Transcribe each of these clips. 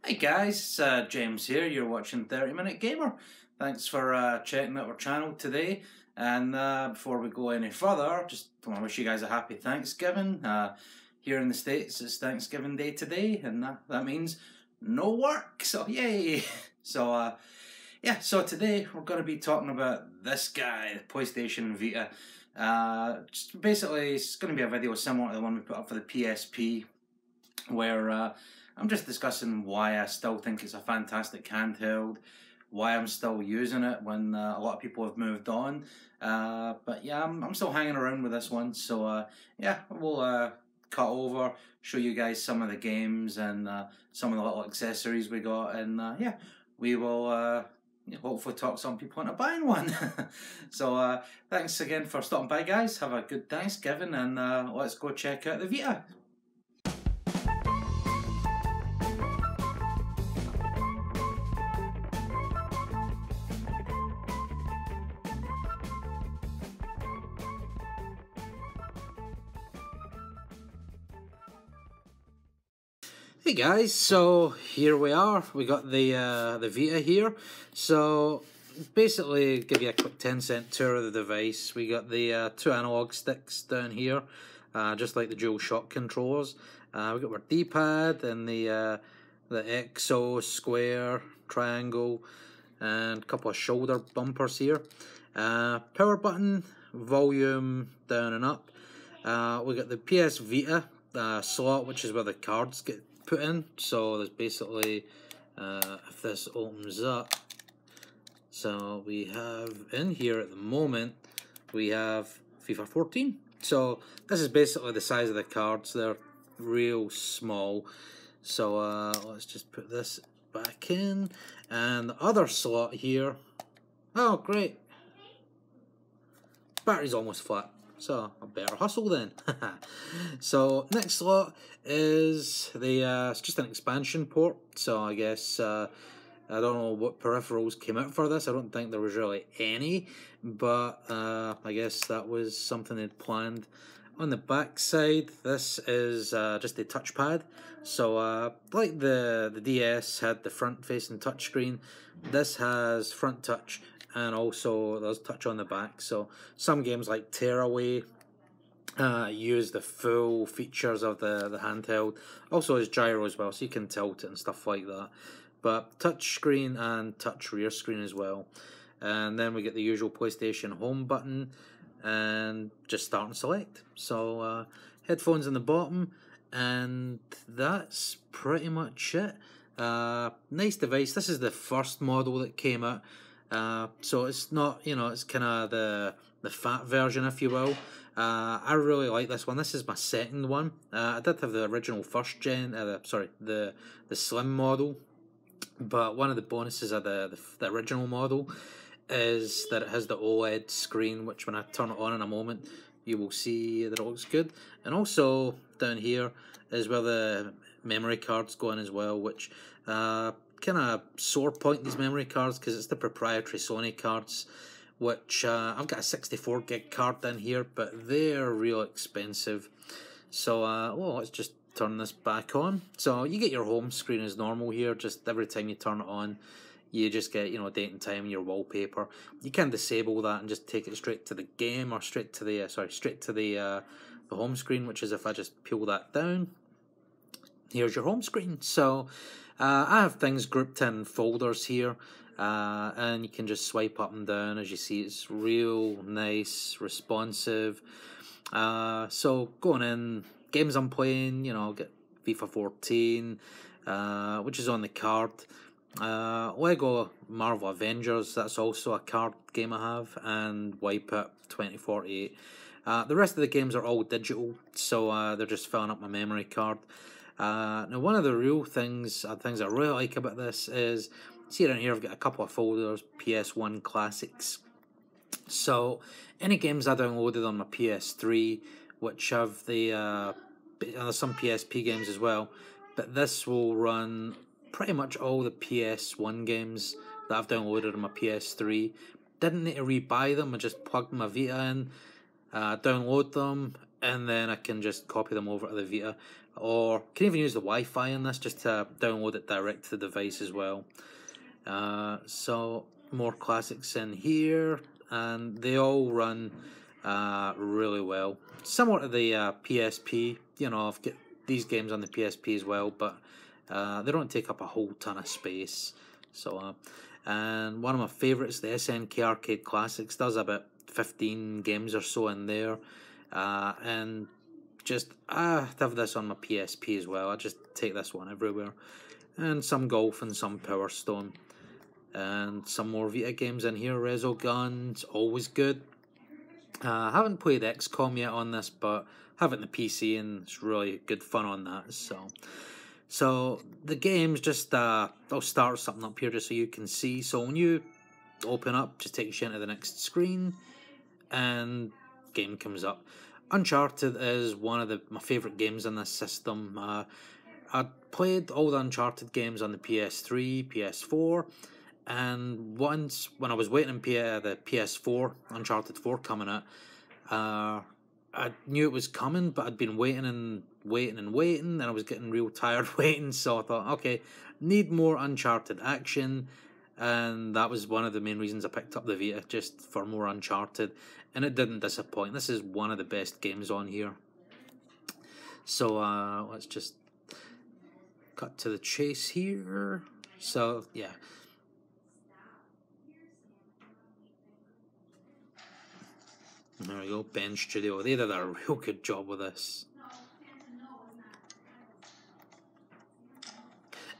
Hi guys, it's James here. You're watching 30 Minute Gamer. Thanks for checking out our channel today. And before we go any further, just want to wish you guys a happy Thanksgiving. Here in the States, it's Thanksgiving Day today, and that means no work. So yay! So yeah, so today we're going to be talking about this guy, the PlayStation Vita. Just basically, it's going to be a video similar to the one we put up for the PSP, where I'm just discussing why I still think it's a fantastic handheld, why I'm still using it when a lot of people have moved on. But yeah, I'm still hanging around with this one, so yeah, we'll cut over, show you guys some of the games and some of the little accessories we got, and yeah, we will hopefully talk some people into buying one. So thanks again for stopping by, guys. Have a good Thanksgiving, and let's go check out the Vita. Hey guys, so here we are. We got the Vita here. So basically, give you a quick 10-cent tour of the device. We got the two analog sticks down here, just like the DualShock controllers. We got our D-pad and the XO, square, triangle, and a couple of shoulder bumpers here. Power button, volume down and up. We got the PS Vita slot, which is where the cards get put in. So there's basically, if this opens up, so we have in here at the moment, we have FIFA 14. So this is basically the size of the cards. They're real small. So let's just put this back in. And the other slot here, oh great, battery's almost flat. So I better hustle then. So next slot is the it's just an expansion port. So I guess I don't know what peripherals came out for this. I don't think there was really any, but I guess that was something they'd planned. On the back side, this is just a touchpad. So like the DS had the front-facing touchscreen, this has front touch. And also there's touch on the back. So some games like Tearaway use the full features of the handheld. Also has gyro as well, so you can tilt it and stuff like that. But touch screen and touch rear screen as well. And then we get the usual PlayStation home button and just start and select. So headphones in the bottom, and that's pretty much it. Nice device. This is the first model that came out. So it's not, it's kind of the fat version, if you will. I really like this one. This is my second one. I did have the original first gen, the slim model, but one of the bonuses of the original model is that it has the OLED screen, which when I turn it on in a moment, you will see that it looks good. And also down here is where the memory cards go in as well, which kind of sore point these memory cards because it's the proprietary Sony cards, which I've got a 64 gig card in here, but they're real expensive. So let's just turn this back on. So you get your home screen as normal here. Just every time you turn it on, you just get date and time and your wallpaper. You can disable that and just take it straight to the game, or straight to the home screen, which is if I just peel that down. Here's your home screen. So I have things grouped in folders here, and you can just swipe up and down. As you see, it's real nice, responsive. So going in, games I'm playing, I'll get FIFA 14, which is on the card. Lego Marvel Avengers, that's also a card game I have, and Wipe It 2048. The rest of the games are all digital, so they're just filling up my memory card. Now one of the real things I really like about this is, see down here I've got a couple of folders, PS1 classics. So any games I downloaded on my PS3, which have there's some PSP games as well, but this will run pretty much all the PS1 games that I've downloaded on my PS3. Didn't need to rebuy them, I just plugged my Vita in, download them, and then I can just copy them over to the Vita, or can even use the Wi-Fi in this just to download it direct to the device as well. So more classics in here, and they all run really well. Similar to the PSP, you know, I've got these games on the PSP as well, but they don't take up a whole ton of space. So, and one of my favourites, the SNK Arcade Classics, does about 15 games or so in there, and just I have this on my PSP as well. I just take this one everywhere, and some golf and some Power Stone. And some more Vita games in here. Resogun's always good. I haven't played XCOM yet on this, but have it in the PC, and it's really good fun on that. So the games, just I'll start something up here just so you can see. So when you open up, just takes you into the next screen, and game comes up. Uncharted is one of my favourite games in this system. I played all the Uncharted games on the PS3, PS4. And once, when I was waiting on the PS4, Uncharted 4 coming out, I knew it was coming, but I'd been waiting and waiting and waiting, and I was getting real tired waiting, so I thought, okay, need more Uncharted action, and that was one of the main reasons I picked up the Vita, just for more Uncharted, and it didn't disappoint. This is one of the best games on here. So, let's just cut to the chase here. So, yeah. There we go, Ben Studio. They did a real good job with this.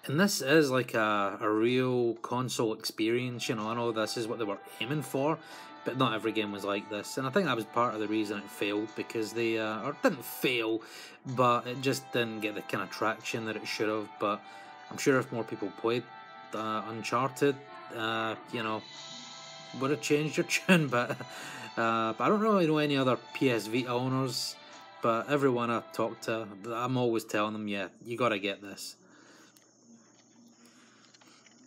And this is like a real console experience, you know. I know this is what they were aiming for, but not every game was like this. And I think that was part of the reason it failed, because they, or didn't fail, but it just didn't get the kind of traction that it should have. But I'm sure if more people played Uncharted, you know, would have changed your tune, but I don't really know any other PS Vita owners, but everyone I talk to, I'm always telling them, yeah, you gotta get this,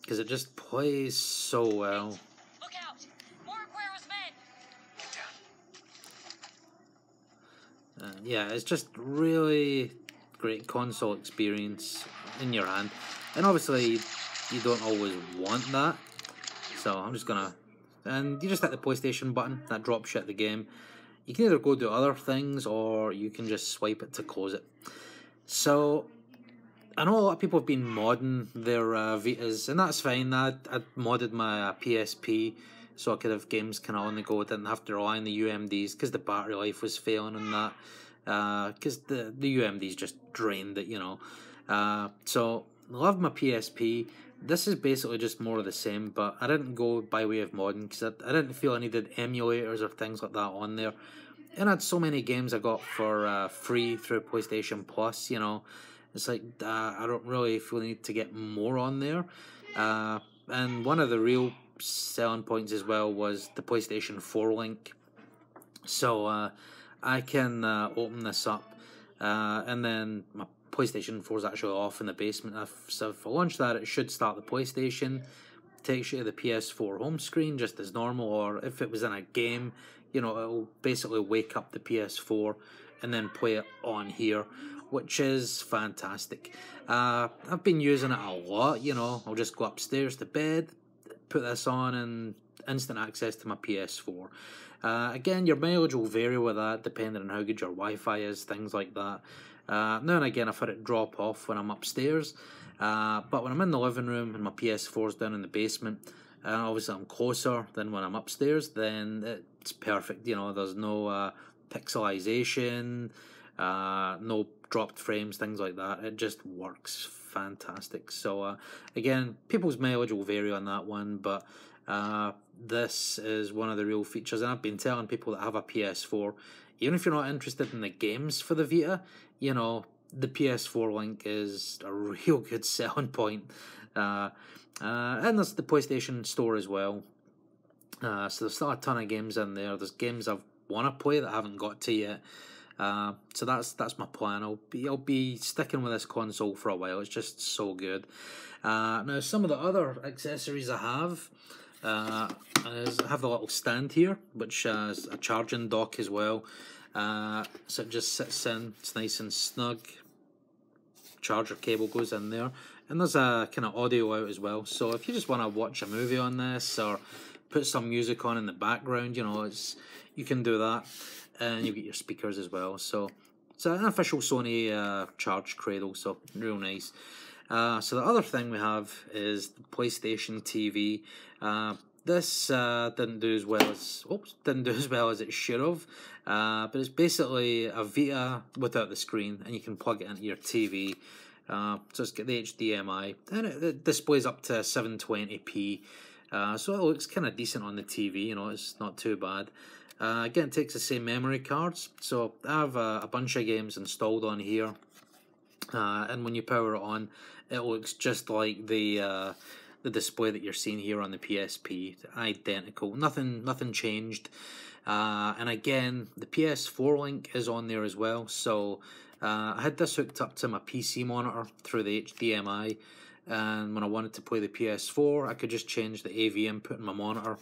because it just plays so well. Look out! More Aguero's men! Yeah, it's just really great console experience in your hand, and obviously you don't always want that, so I'm just gonna. And you just hit the PlayStation button, that drops you at the game. You can either go do other things, or you can just swipe it to close it. So, I know a lot of people have been modding their Vitas, and that's fine. I modded my PSP so I could have games kind of on the go. I didn't have to rely on the UMDs, because the battery life was failing and that. Because the UMDs just drained it, you know. So, I love my PSP. This is basically just more of the same, but I didn't go by way of modding, because I didn't feel I needed emulators or things like that on there. And I had so many games I got for free through PlayStation Plus, you know. It's like, I don't really feel the need to get more on there. And one of the real selling points as well was the PlayStation 4 link. So I can open this up, and then my PlayStation 4 is actually off in the basement. So if I launch that, it should start the PlayStation, takes you to the PS4 home screen just as normal, or if it was in a game, you know, it'll basically wake up the PS4 and then play it on here, which is fantastic. I've been using it a lot, you know. I'll just go upstairs to bed, put this on, and instant access to my PS4. Again, your mileage will vary with that, depending on how good your Wi-Fi is, things like that. Now and again, I've had it drop off when I'm upstairs, but when I'm in the living room and my PS4's down in the basement, obviously I'm closer than when I'm upstairs, then it's perfect. You know, there's no pixelization, no dropped frames, things like that. It just works fantastic. So again, people's mileage will vary on that one, but this is one of the real features, and I've been telling people that have a PS4, even if you're not interested in the games for the Vita, you know, the PS4 link is a real good selling point. And there's the PlayStation Store as well. So there's still a ton of games in there. There's games I want to play that I haven't got to yet. So that's my plan. I'll be sticking with this console for a while. It's just so good. Now some of the other accessories I have is I have the little stand here, which has a charging dock as well. So it just sits in, it's nice and snug. Charger cable goes in there, and there's a kind of audio out as well, so if you just want to watch a movie on this or put some music on in the background, you know, you can do that, and you get your speakers as well. So it's an official Sony charge cradle, so real nice. So the other thing we have is the PlayStation TV. This didn't do as well as it should have, but it's basically a Vita without the screen, and you can plug it into your TV. So it's got the HDMI, and it displays up to 720p, so it looks kind of decent on the TV, you know, it's not too bad. Again, it takes the same memory cards, so I have a bunch of games installed on here, and when you power it on, it looks just like the display that you're seeing here on the PSP, identical, nothing changed. And again, the PS4 link is on there as well, so I had this hooked up to my PC monitor through the HDMI, and when I wanted to play the PS4, I could just change the AV input in my monitor,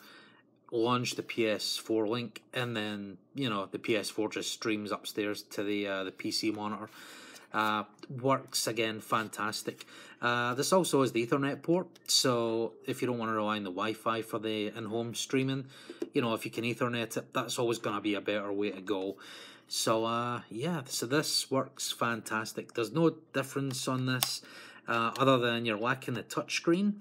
launch the PS4 link, and then, you know, the PS4 just streams upstairs to the PC monitor. Works again fantastic. This also has the Ethernet port, so if you don't want to rely on the Wi-Fi for the in-home streaming, you know, if you can Ethernet it, that's always going to be a better way to go. So yeah, so this works fantastic. There's no difference on this other than you're lacking the touchscreen.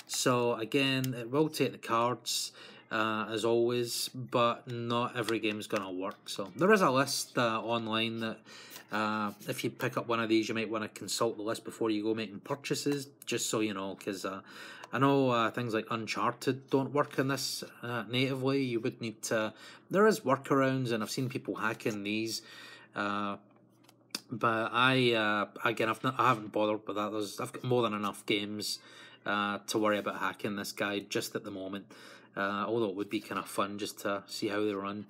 So again, it will take the cards as always, but not every game's going to work. So there is a list online that if you pick up one of these, you might want to consult the list before you go making purchases, just so you know, because I know things like Uncharted don't work in this natively. You would need to, there is workarounds, and I've seen people hacking these, but I haven't bothered with that. I've got more than enough games to worry about hacking this guy just at the moment, although it would be kind of fun just to see how they run.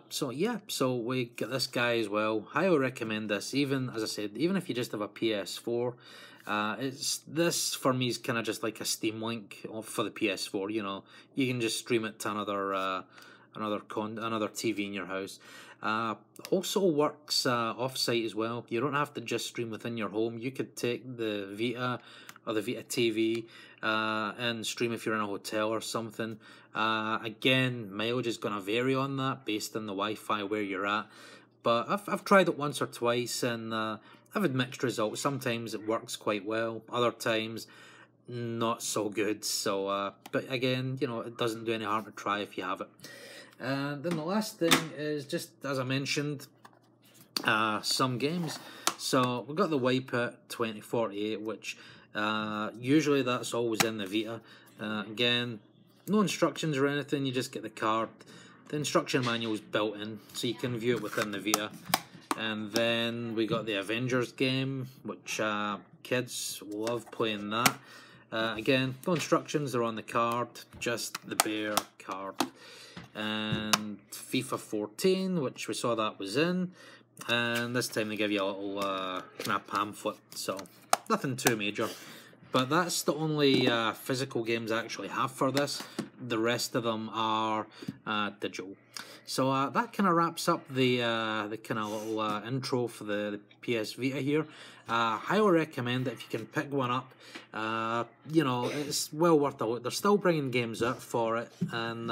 So yeah, so we get this guy as well. Highly recommend this, even, as I said, even if you just have a PS4. This for me is kind of just like a Steam Link for the PS4. You know, you can just stream it to another TV in your house. Also works off-site as well. You don't have to just stream within your home. You could take the Vita or the Vita TV and stream if you're in a hotel or something. Again, mileage is going to vary on that based on the Wi-Fi where you're at. But I've tried it once or twice, and I've had mixed results. Sometimes it works quite well, other times not so good. So, but again, you know, it doesn't do any harm to try if you have it. And then the last thing is, just as I mentioned, some games. So we've got the Wipeout 2048, which usually that's always in the Vita. Again, no instructions or anything, you just get the card. The instruction manual is built in, so you can view it within the Vita. And then we got the Avengers game, which kids love playing that. Again, no instructions, they're on the card, just the bare card. And FIFA 14, which we saw that was in, and this time they give you a little kind of pamphlet, so nothing too major. But that's the only physical games I actually have for this. The rest of them are digital. So that kind of wraps up the kind of little intro for the PS Vita here. Highly recommend it if you can pick one up. You know, it's well worth a look. They're still bringing games out for it, and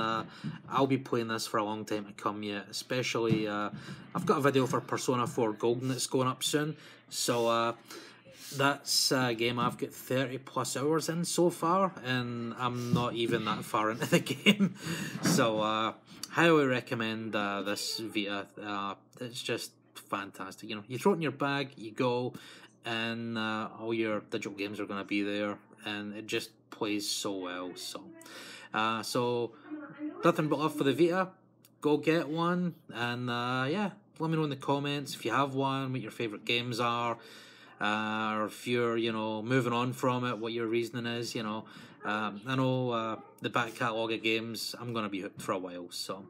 I'll be playing this for a long time to come yet. Especially, I've got a video for Persona 4 Golden that's going up soon. So that's a game I've got 30 plus hours in so far, and I'm not even that far into the game. So highly recommend this Vita. It's just fantastic. You know, you throw it in your bag, you go, and all your digital games are going to be there, and it just plays so well. So so nothing but love for the Vita. Go get one, and yeah, let me know in the comments if you have one, what your favorite games are, or if you're, you know, moving on from it, what your reasoning is. You know, I know the back catalogue of games, I'm going to be hooked for a while. So,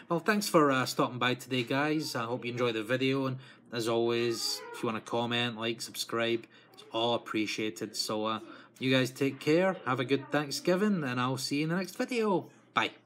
well, thanks for stopping by today, guys. I hope you enjoyed the video, and as always, if you want to comment, like, subscribe, it's all appreciated. So you guys take care, have a good Thanksgiving, and I'll see you in the next video. Bye.